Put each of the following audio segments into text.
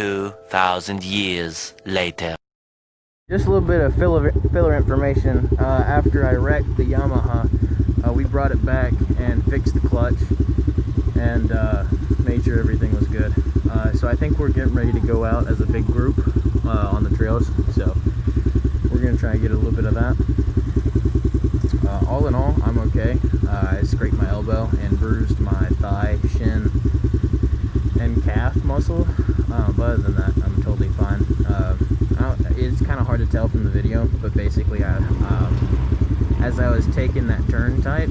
2,000 years later. Just a little bit of filler information. After I wrecked the Yamaha, we brought it back and fixed the clutch and made sure everything was good. So I think we're getting ready to go out as a big group on the trails. So we're going to try and get a little bit of that. All in all, I'm okay. I scraped my elbow and bruised my thigh, shin, and calf muscle. But other than that, I'm totally fine. It's kind of hard to tell from the video, but basically, as I was taking that turn type,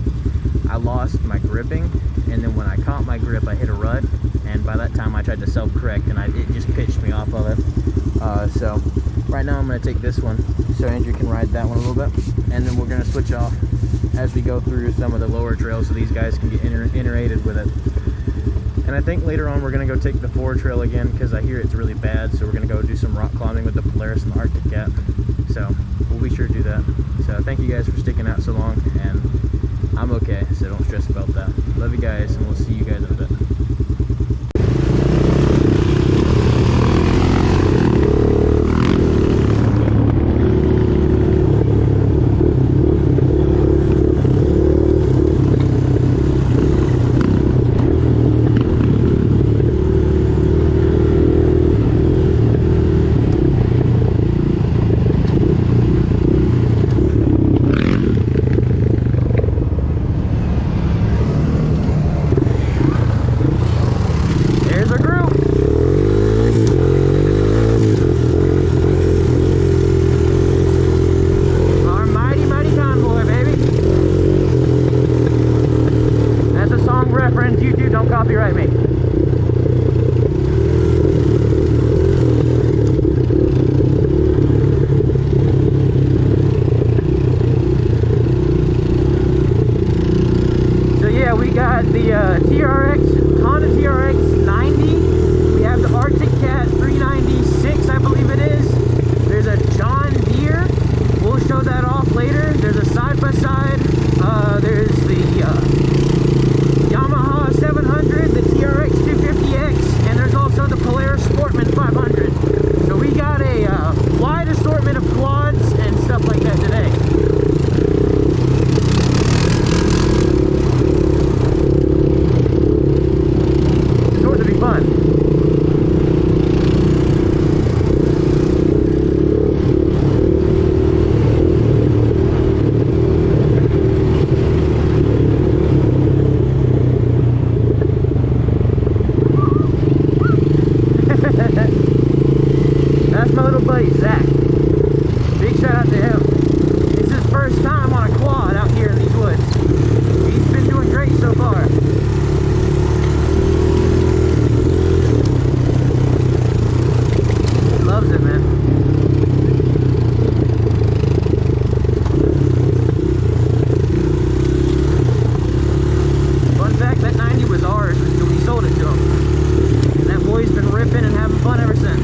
I lost my gripping, and then when I caught my grip, I hit a rut, and by that time I tried to self-correct, and it just pitched me off of it. So right now I'm going to take this one so Andrew can ride that one a little bit, and then we're going to switch off as we go through some of the lower trails so these guys can get iterated with it. And I think later on we're going to go take the 4 trail again because I hear it's really bad, so we're going to go do some rock climbing with the Polaris and the Arctic Cat. So we'll be sure to do that. So thank you guys for sticking out so long, and I'm okay, so don't stress about that. Love you guys, and we'll see you guys in a bit. Copyright me. So yeah, we got the Honda TRX 90. We have the Arctic Cat 396, I believe it is. There's a John Deere. We'll show that off later. There's a side-by-side. There's the Yamaha 700, the TRX 250X, and there's also the Polaris Sportman 500. So we got a wide assortment of quads and stuff like that today. It's going to be fun. That's my little buddy Zach. Big shout out to him. It's his first time on a quad out here in these woods. He's been doing great so far. He loves it, man. Fun fact, that 90 was ours until we sold it to him. And that boy's been ripping and having fun ever since.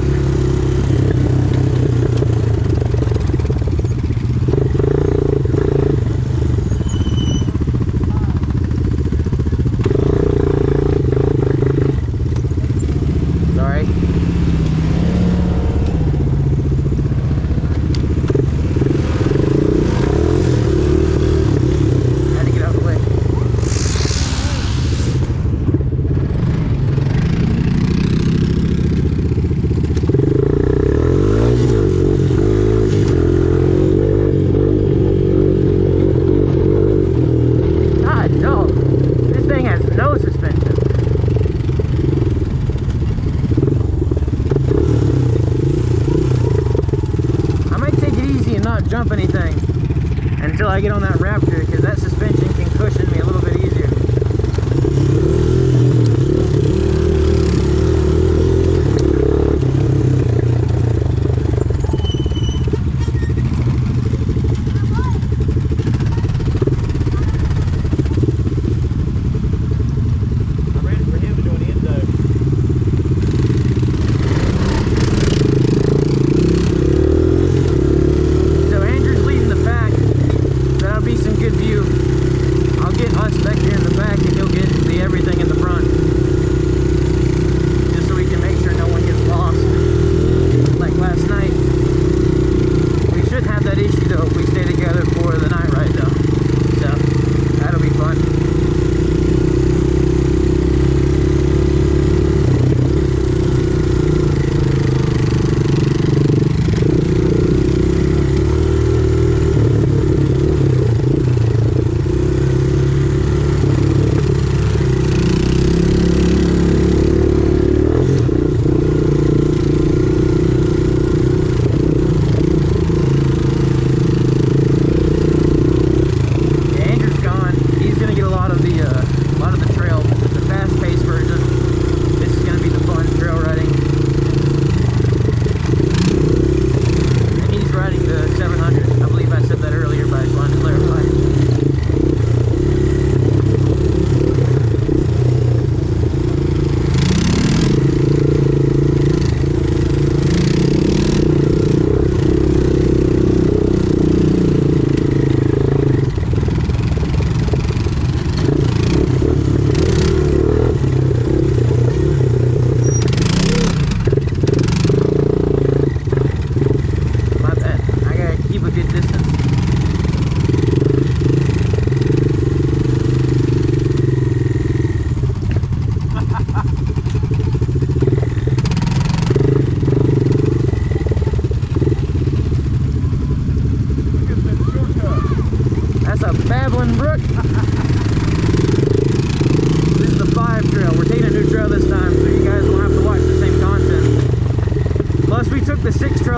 Jump anything until I get on that Raptor, because that suspension can cushion me a little bit easier. I'm ready for him to do an endo. Be some good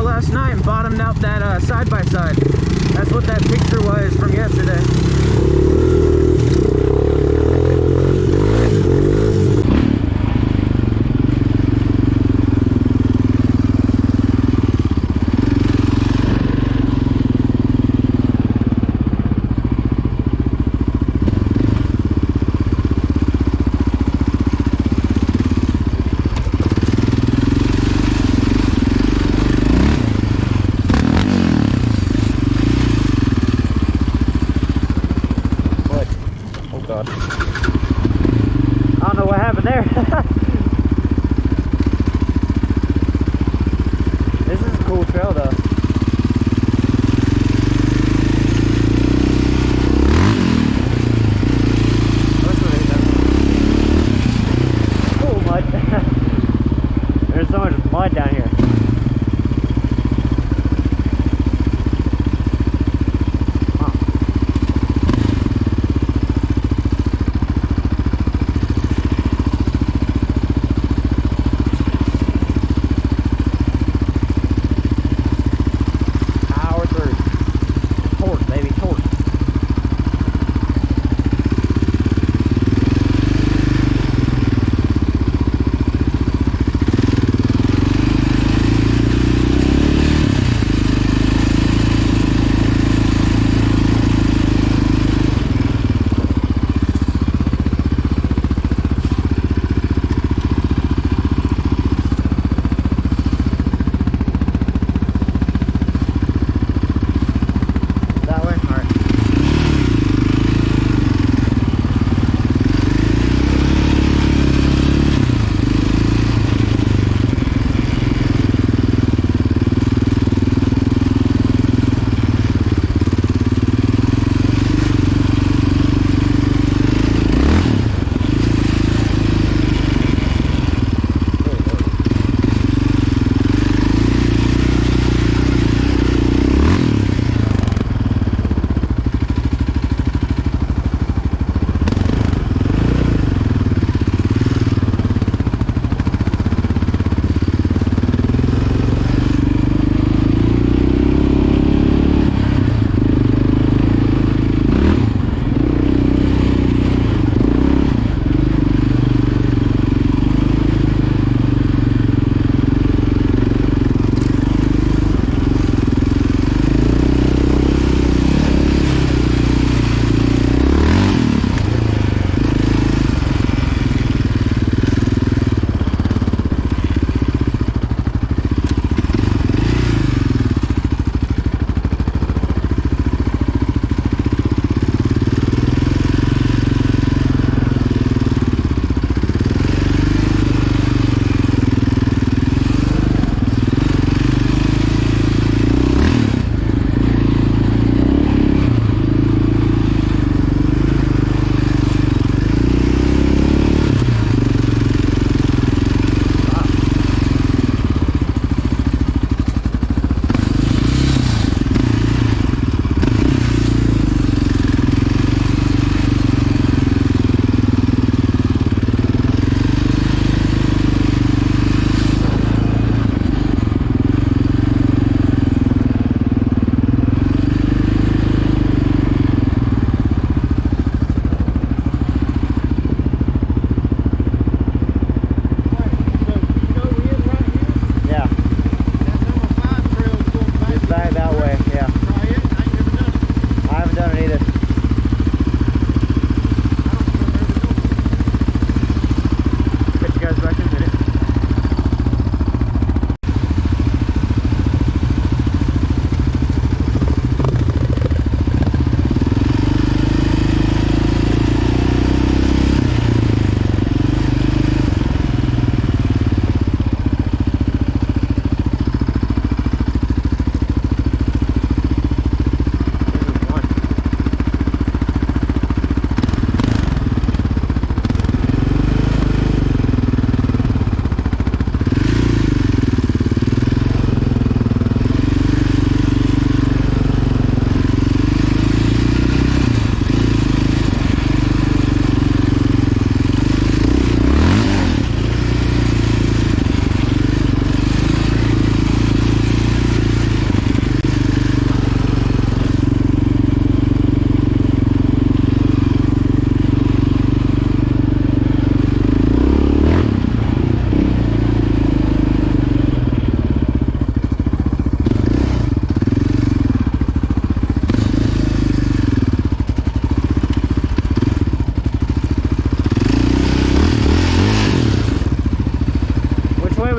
GoPro last night and bottomed out that side-by-side. That's what that picture was from yesterday.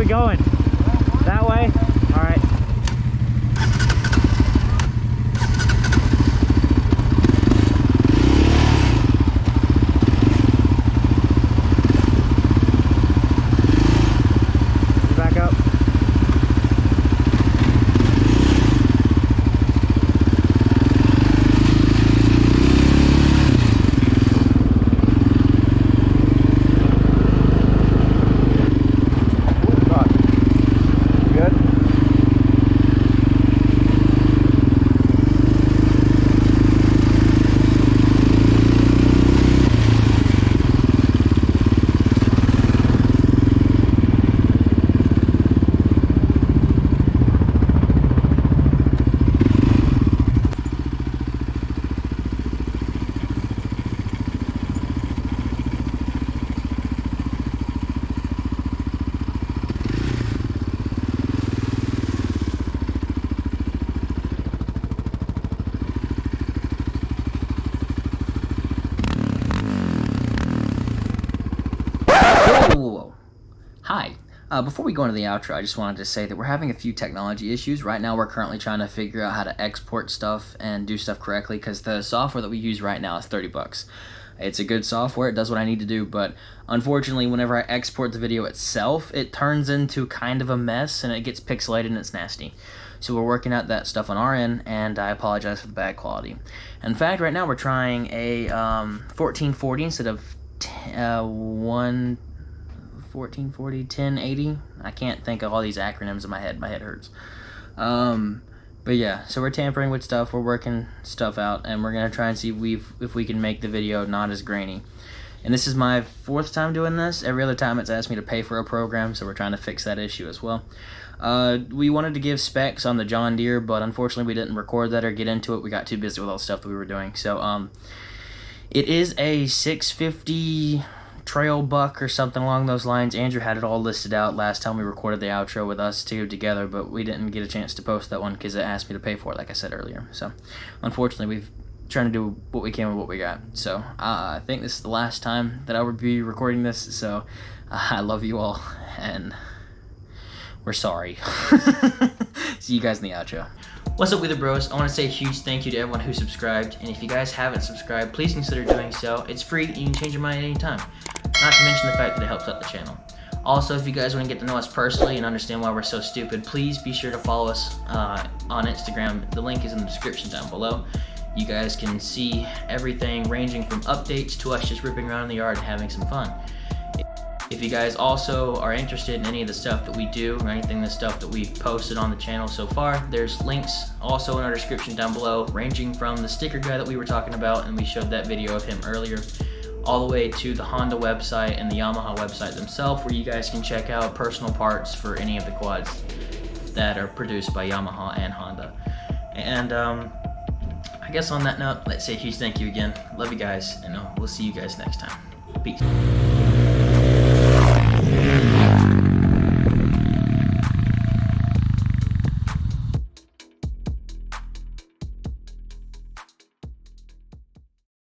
we going? That way? All right. Back up. Whoa. Hi. Before we go into the outro, I just wanted to say that we're having a few technology issues. Right now, we're currently trying to figure out how to export stuff and do stuff correctly because the software that we use right now is $30. It's a good software, it does what I need to do, but unfortunately, whenever I export the video itself, it turns into kind of a mess and it gets pixelated and it's nasty. So we're working out that stuff on our end, and I apologize for the bad quality. In fact, right now we're trying a 1440 instead of 1440, 1080. I can't think of all these acronyms in my head. My head hurts. But yeah, so we're tampering with stuff. We're working stuff out, and we're gonna try and see if we can make the video not as grainy. And this is my 4th time doing this. Every other time it's asked me to pay for a program, so we're trying to fix that issue as well. We wanted to give specs on the John Deere, but unfortunately we didn't record that or get into it. We got too busy with all the stuff that we were doing. So it is a 650 trail buck or something along those lines. Andrew had it all listed out last time we recorded the outro with us two together, but we didn't get a chance to post that one because it asked me to pay for it, like I said earlier. So unfortunately we've trying to do what we can with what we got. So I think this is the last time that I would be recording this, so I love you all and we're sorry. See you guys in the outro. What's up, Wheeler Bros? I want to say a huge thank you to everyone who subscribed, and if you guys haven't subscribed, please consider doing so. It's free and you can change your mind at any time. Not to mention the fact that it helps out the channel. Also, if you guys want to get to know us personally and understand why we're so stupid, please be sure to follow us on Instagram. The link is in the description down below. You guys can see everything ranging from updates to us just ripping around in the yard and having some fun. If you guys also are interested in any of the stuff that we do or anything of the stuff that we've posted on the channel so far, there's links also in our description down below, ranging from the sticker guy that we were talking about, and we showed that video of him earlier, all the way to the Honda website and the Yamaha website themselves, where you guys can check out personal parts for any of the quads that are produced by Yamaha and Honda. And I guess on that note, let's say a huge thank you again. Love you guys, and we'll see you guys next time. Peace.